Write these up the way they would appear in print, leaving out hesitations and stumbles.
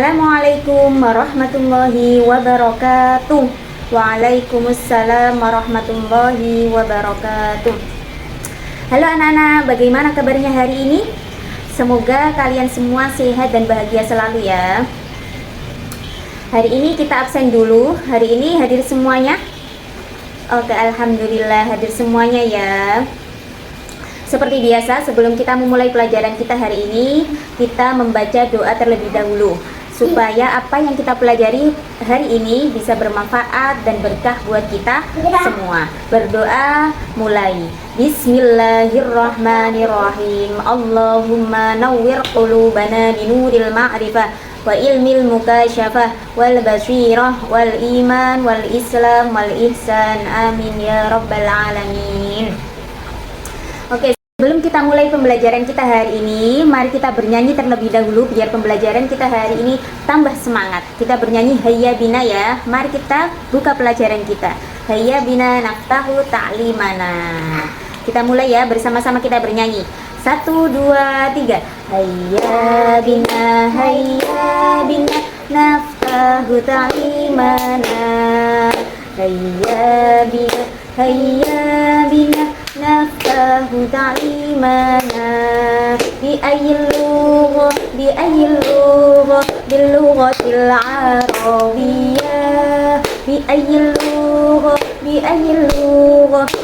Assalamualaikum warahmatullahi wabarakatuh. Waalaikumsalam warahmatullahi wabarakatuh. Halo anak-anak, bagaimana kabarnya hari ini? Semoga kalian semua sehat dan bahagia selalu ya. Hari ini kita absen dulu. Hari ini hadir semuanya? Oke, alhamdulillah hadir semuanya ya. Seperti biasa, sebelum kita memulai pelajaran kita hari ini, kita membaca doa terlebih dahulu supaya apa yang kita pelajari hari ini bisa bermanfaat dan berkah buat kita semua. Berdoa mulai. Bismillahirrahmanirrahim. Allahumma nawwir qulubana binuril ma'rifah wa ilmil mukasyafah wal basirah wal iman wal islam wal ihsan. Amin ya rabbal alamin. Oke, sebelum kita mulai pembelajaran kita hari ini, mari kita bernyanyi terlebih dahulu biar pembelajaran kita hari ini tambah semangat. Kita bernyanyi Hayya Bina ya. Mari kita buka pelajaran kita. Hayya Bina naftahu ta'limana. Kita mulai ya, bersama-sama kita bernyanyi. 1, 2, 3. Hayya Bina naftahu ta'limana. Hayya Bina naftahu ta'limana bi'ayyil lugha bil-lughatil arabiyyah bi'ayyil lugha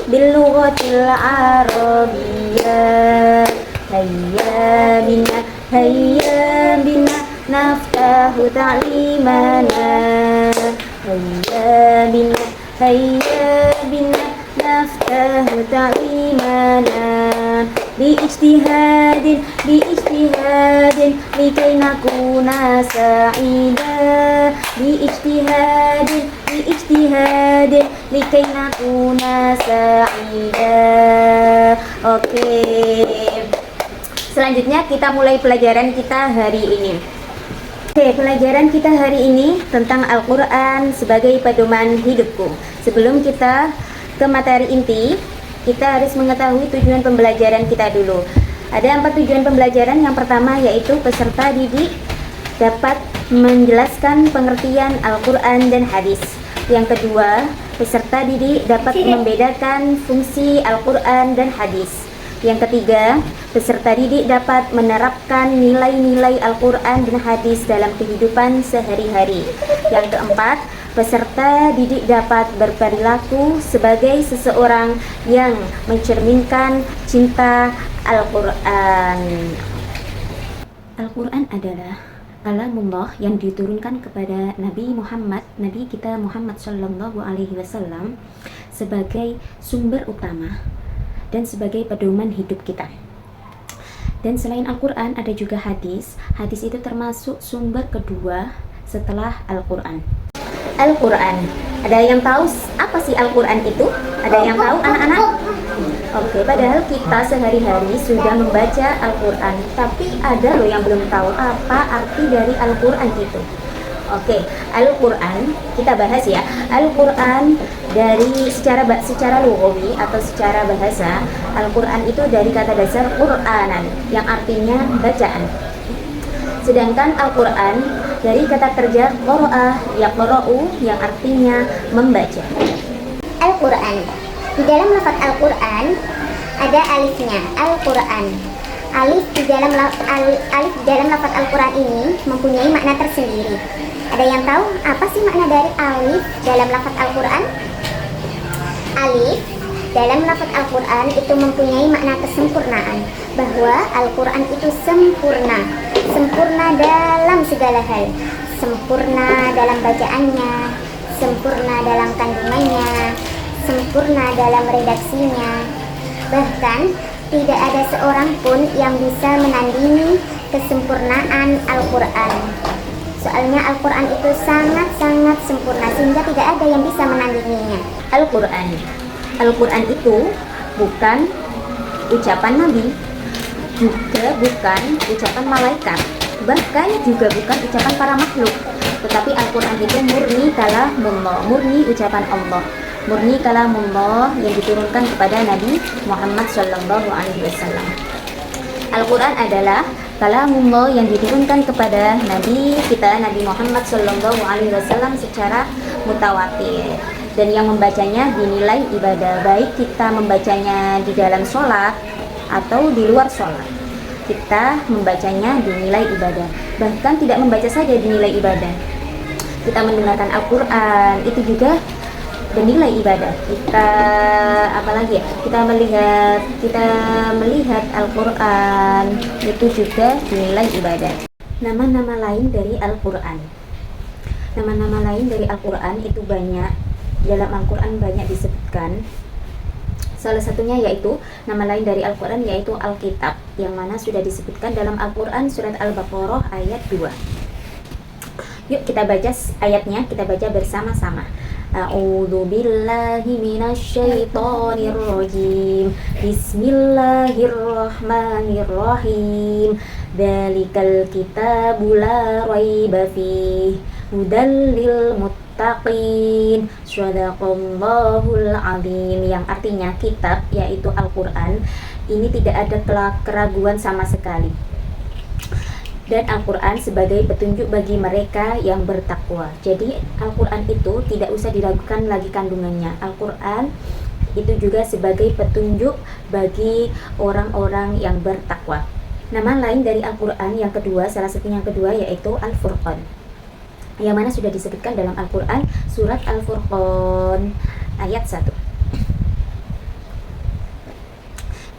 bil-lughatil arabiyyah. Hayya bina naftahu ta'limana. Hayya bina naftahu ta'limana biijtihadin likay nakuna sa'ida biijtihadin likay nakuna sa'ida. Oke, selanjutnya kita mulai pelajaran kita hari ini. Oke, pelajaran kita hari ini tentang Al-Quran sebagai pedoman hidupku. Sebelum kita ke materi inti, kita harus mengetahui tujuan pembelajaran kita dulu. Ada 4 tujuan pembelajaran. Yang pertama yaitu peserta didik dapat menjelaskan pengertian Al-Quran dan hadis. Yang kedua, peserta didik dapat membedakan fungsi Al-Quran dan hadis. Yang ketiga, peserta didik dapat menerapkan nilai-nilai Al-Quran dan hadis dalam kehidupan sehari-hari. Yang keempat, peserta didik dapat berperilaku sebagai seseorang yang mencerminkan cinta Al-Quran. Al-Quran adalah kalamullah yang diturunkan kepada Nabi kita Muhammad Shallallahu Alaihi Wasallam sebagai sumber utama dan sebagai pedoman hidup kita. Dan selain Al-Quran ada juga hadis. Hadis itu termasuk sumber kedua setelah Al-Quran. Al-Quran, ada yang tahu apa sih Al-Quran itu? Ada yang tahu anak-anak? Oke, padahal kita sehari-hari sudah membaca Al-Quran, tapi ada loh yang belum tahu apa arti dari Al-Quran itu. Oke, Al-Quran kita bahas ya. Al-Quran dari secara lughawi atau secara bahasa, Al-Quran itu dari kata dasar Qur'anan yang artinya bacaan. Sedangkan Al-Quran dari kata kerja qara'a yaqra'u yang artinya membaca. Al-Quran, di dalam lafaz Al-Quran ada alifnya, Al-Quran. Alif di dalam lafaz Al-Quran ini mempunyai makna tersendiri. Ada yang tahu apa sih makna dari alif dalam lafaz Al-Quran? Alif dalam lafaz Al-Quran itu mempunyai makna kesempurnaan, bahwa Al-Quran itu sempurna dalam segala hal, sempurna dalam bacaannya, sempurna dalam kandungannya, sempurna dalam redaksinya. Bahkan tidak ada seorang pun yang bisa menandingi kesempurnaan Al-Quran. Soalnya Al-Quran itu sangat-sangat sempurna sehingga tidak ada yang bisa menandinginya. Al-Quran itu bukan ucapan Nabi, juga bukan ucapan malaikat, bahkan juga bukan ucapan para makhluk. Tetapi Al-Quran itu murni kalamullah, murni ucapan Allah, murni kalamullah yang diturunkan kepada Nabi Muhammad Shallallahu Alaihi Wasallam. Al-Quran adalah kalamullah yang diturunkan kepada Nabi kita Nabi Muhammad Shallallahu Alaihi Wasallam secara mutawatir, dan yang membacanya dinilai ibadah, baik kita membacanya di dalam sholat atau di luar sholat, kita membacanya dinilai ibadah. Bahkan tidak membaca saja dinilai ibadah, kita mendengarkan Al-Quran itu juga bernilai ibadah. Kita apalagi ya, kita melihat Al-Quran itu juga dinilai ibadah. Nama-nama lain dari Al-Quran, nama-nama lain dari Al-Quran itu banyak. Dalam Al-Quran banyak disebutkan. Salah satunya yaitu nama lain dari Al-Quran yaitu Alkitab, yang mana sudah disebutkan dalam Al-Quran surat Al-Baqarah ayat 2. Yuk kita baca ayatnya, kita baca bersama-sama. A'udzu billahi minasyaitonir rajim. Bismillahirrahmanirrahim. Dzalikal kitabu la raiba fihi hudal lil muttaqin. Shadaqallahul azim. Yang artinya kitab yaitu Al-Quran ini tidak ada keraguan sama sekali, dan Al-Quran sebagai petunjuk bagi mereka yang bertakwa. Jadi Al-Quran itu tidak usah diragukan lagi kandungannya. Al-Quran itu juga sebagai petunjuk bagi orang-orang yang bertakwa. Nama lain dari Al-Quran yang kedua, salah satunya yang kedua yaitu Al-Furqan, yang mana sudah disebutkan dalam Al-Quran surat Al-Furqan ayat 1.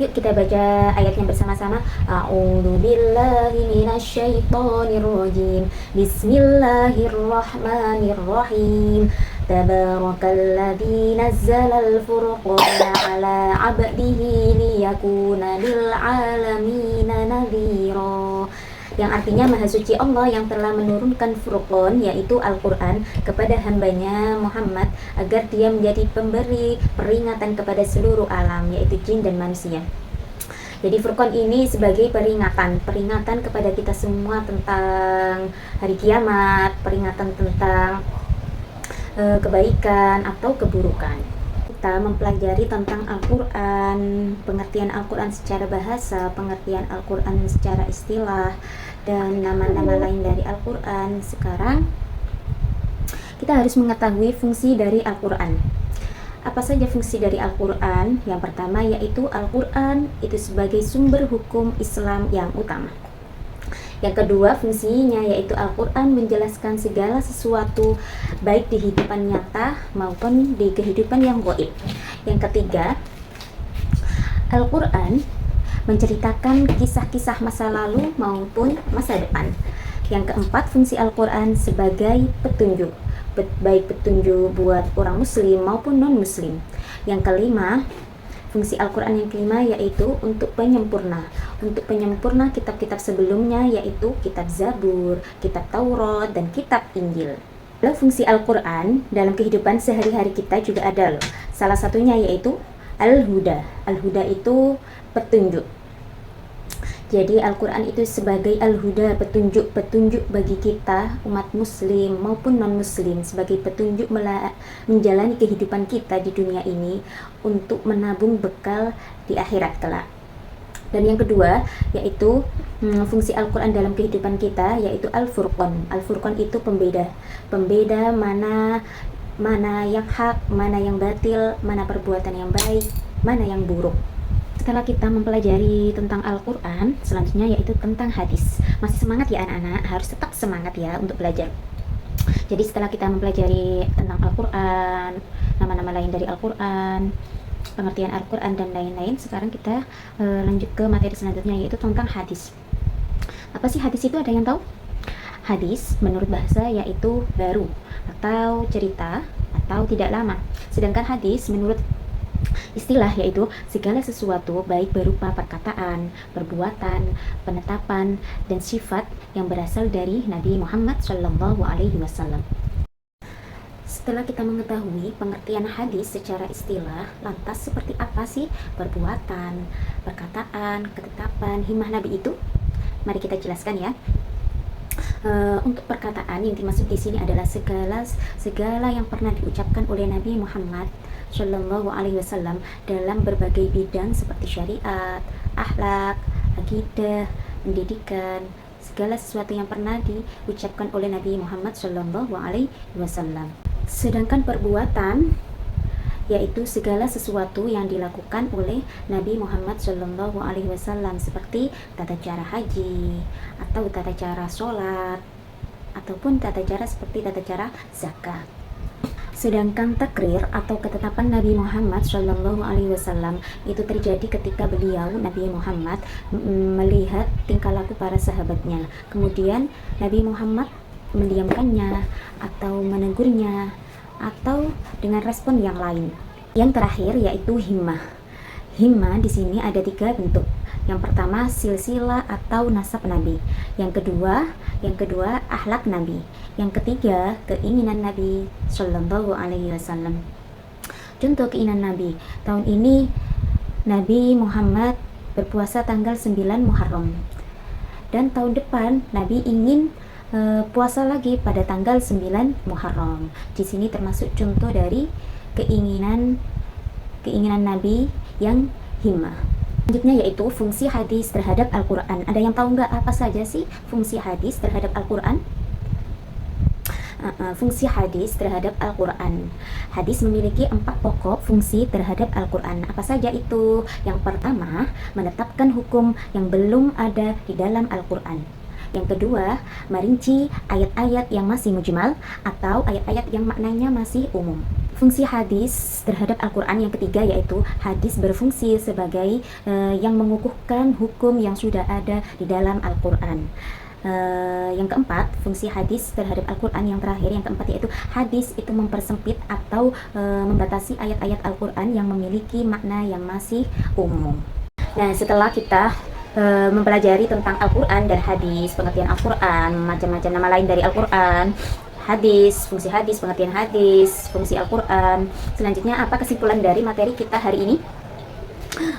Yuk kita baca ayatnya bersama-sama. A'udzu billahi minasyaitonir rajim. Bismillahirrahmanirrahim. Tabarakalladzi nazzalal furqana 'ala 'abdihi liyakuna lil 'alamina nadhira. Yang artinya Maha Suci Allah yang telah menurunkan Furqan yaitu Al-Quran kepada hambanya Muhammad agar dia menjadi pemberi peringatan kepada seluruh alam, yaitu jin dan manusia. Jadi Furqan ini sebagai peringatan kepada kita semua tentang hari kiamat, peringatan tentang kebaikan atau keburukan. Kita mempelajari tentang Al-Quran, pengertian Al-Quran secara bahasa, pengertian Al-Quran secara istilah, dan nama-nama lain dari Al-Quran. Sekarang kita harus mengetahui fungsi dari Al-Quran. Apa saja fungsi dari Al-Quran? Yang pertama yaitu Al-Quran itu sebagai sumber hukum Islam yang utama. Yang kedua fungsinya yaitu Al-Quran menjelaskan segala sesuatu baik di kehidupan nyata maupun di kehidupan yang gaib. Yang ketiga, Al-Quran menceritakan kisah-kisah masa lalu maupun masa depan. Yang keempat, fungsi Al-Quran sebagai petunjuk, baik petunjuk buat orang muslim maupun non-muslim. Yang kelima, fungsi Al-Quran yang kelima yaitu untuk penyempurna kitab-kitab sebelumnya, yaitu kitab Zabur, kitab Taurat, dan kitab Injil. Lalu fungsi Al-Quran dalam kehidupan sehari-hari kita juga ada loh. Salah satunya yaitu Al-Huda. Al-Huda itu petunjuk. Jadi Al-Quran itu sebagai Al-Huda, petunjuk bagi kita umat muslim maupun non-muslim, sebagai petunjuk menjalani kehidupan kita di dunia ini untuk menabung bekal di akhirat kelak. Dan yang kedua yaitu fungsi Al-Quran dalam kehidupan kita yaitu Al-Furqan. Al-Furqan itu pembeda mana yang hak, mana yang batil, mana perbuatan yang baik, mana yang buruk. Setelah kita mempelajari tentang Al-Quran, selanjutnya yaitu tentang hadis. Masih semangat ya anak-anak? Harus tetap semangat ya untuk belajar. Jadi setelah kita mempelajari tentang Al-Quran, nama-nama lain dari Al-Quran, pengertian Al-Quran dan lain-lain, sekarang kita lanjut ke materi selanjutnya yaitu tentang hadis. Apa sih hadis itu? Ada yang tahu? Hadis menurut bahasa yaitu baru atau cerita atau tidak lama. Sedangkan hadis menurut istilah yaitu segala sesuatu baik berupa perkataan, perbuatan, penetapan, dan sifat yang berasal dari Nabi Muhammad Shallallahu Alaihi Wasallam. Setelah kita mengetahui pengertian hadis secara istilah, lantas seperti apa sih perbuatan, perkataan, ketetapan, himmah Nabi itu? Mari kita jelaskan ya. Untuk perkataan yang dimaksud di sini adalah segala yang pernah diucapkan oleh Nabi Muhammad Shallallahu Alaihi Wasallam dalam berbagai bidang seperti syariat, akhlak, akidah, pendidikan, segala sesuatu yang pernah diucapkan oleh Nabi Muhammad Shallallahu Alaihi Wasallam. Sedangkan perbuatan yaitu segala sesuatu yang dilakukan oleh Nabi Muhammad Shallallahu Alaihi Wasallam, seperti tata cara haji atau tata cara sholat ataupun tata cara seperti tata cara zakat. Sedangkan takrir atau ketetapan Nabi Muhammad Shallallahu Alaihi Wasallam itu terjadi ketika beliau Nabi Muhammad melihat tingkah laku para sahabatnya, kemudian Nabi Muhammad mendiamkannya atau menegurnya atau dengan respon yang lain. Yang terakhir yaitu himmah. Himmah di sini ada 3 bentuk. Yang pertama silsilah atau nasab Nabi. Yang kedua akhlak Nabi. Yang ketiga keinginan Nabi Shallallahu Alaihi Wasallam. Contoh keinginan Nabi, tahun ini Nabi Muhammad berpuasa tanggal 9 Muharram, dan tahun depan Nabi ingin puasa lagi pada tanggal 9 Muharram. Di sini termasuk contoh dari keinginan Nabi yang himmah. Selanjutnya yaitu fungsi hadis terhadap Al-Quran. Ada yang tahu nggak apa saja sih fungsi hadis terhadap Al-Quran? Fungsi hadis terhadap Al-Quran. Hadis memiliki 4 pokok fungsi terhadap Al-Quran. Apa saja itu? Yang pertama, menetapkan hukum yang belum ada di dalam Al-Quran. Yang kedua, merinci ayat-ayat yang masih mujmal atau ayat-ayat yang maknanya masih umum. Fungsi hadis terhadap Al-Quran yang ketiga yaitu hadis berfungsi sebagai yang mengukuhkan hukum yang sudah ada di dalam Al-Quran. Yang keempat, fungsi hadis terhadap Al-Quran yang terakhir, yang keempat yaitu hadis itu mempersempit atau membatasi ayat-ayat Al-Quran yang memiliki makna yang masih umum. Nah, setelah kita mempelajari tentang Al-Quran dan hadis, pengertian Al-Quran, macam-macam nama lain dari Al-Quran, hadis, fungsi hadis, pengertian hadis, fungsi Al-Quran, selanjutnya apa kesimpulan dari materi kita hari ini?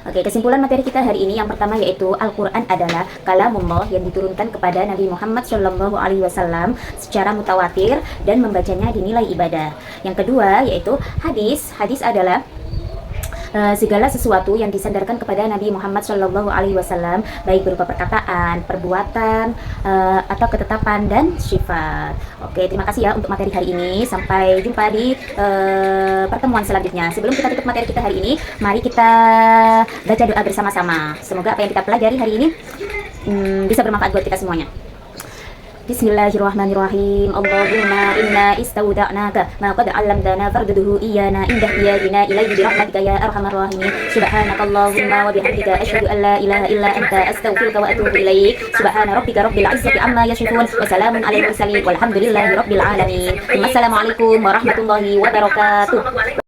Oke, kesimpulan materi kita hari ini yang pertama yaitu Al-Quran adalah kalamullah yang diturunkan kepada Nabi Muhammad Shallallahu Alaihi Wasallam secara mutawatir dan membacanya dinilai ibadah. Yang kedua yaitu hadis. Hadis adalah segala sesuatu yang disandarkan kepada Nabi Muhammad Shallallahu Alaihi Wasallam, baik berupa perkataan, perbuatan, atau ketetapan dan sifat. Oke, terima kasih ya untuk materi hari ini. Sampai jumpa di pertemuan selanjutnya. Sebelum kita tutup materi kita hari ini, mari kita baca doa bersama-sama. Semoga apa yang kita pelajari hari ini bisa bermanfaat buat kita semuanya. Bismillahirrahmanirrahim. Allahumma inna istawda'naka ma qad 'allamtana farduduhu iyana indah iyadina ilayhi birahmatika ya arhamar rahimin. Subhanakallahumma wa bihamdika asyhadu an la ilaha illa anta astaghfiruka wa atubu ilaik. Subhana rabbika rabbil 'izzati amma yasifun wa salamun 'alal mursalin walhamdulillahi rabbil alamin. Wassalamualaikum warahmatullahi wabarakatuh.